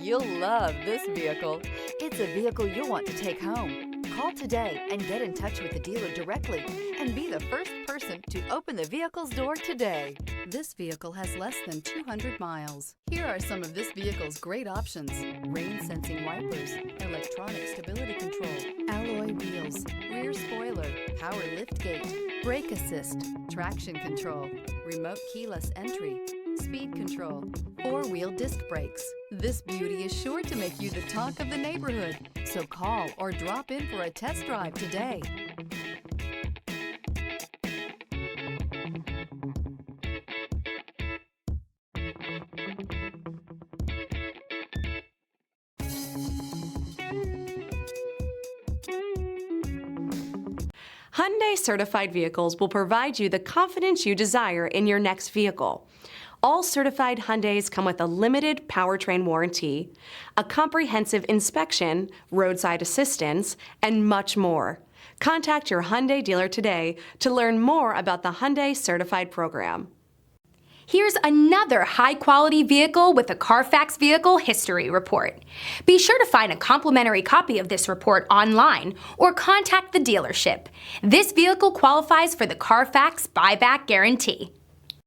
You'll love this vehicle. It's a vehicle you'll want to take home. Call today and get in touch with the dealer directly and be the first person to open the vehicle's door today. This vehicle has less than 200 miles. Here are some of this vehicle's great options: rain sensing wipers, electronic stability control, alloy wheels, rear spoiler, power liftgate, brake assist, traction control, remote keyless entry, speed control, four-wheel disc brakes. This beauty is sure to make you the talk of the neighborhood. So call or drop in for a test drive today. Hyundai certified vehicles will provide you the confidence you desire in your next vehicle. All certified Hyundais come with a limited powertrain warranty, a comprehensive inspection, roadside assistance, and much more. Contact your Hyundai dealer today to learn more about the Hyundai Certified Program. Here's another high-quality vehicle with a Carfax Vehicle History Report. Be sure to find a complimentary copy of this report online or contact the dealership. This vehicle qualifies for the Carfax Buyback Guarantee.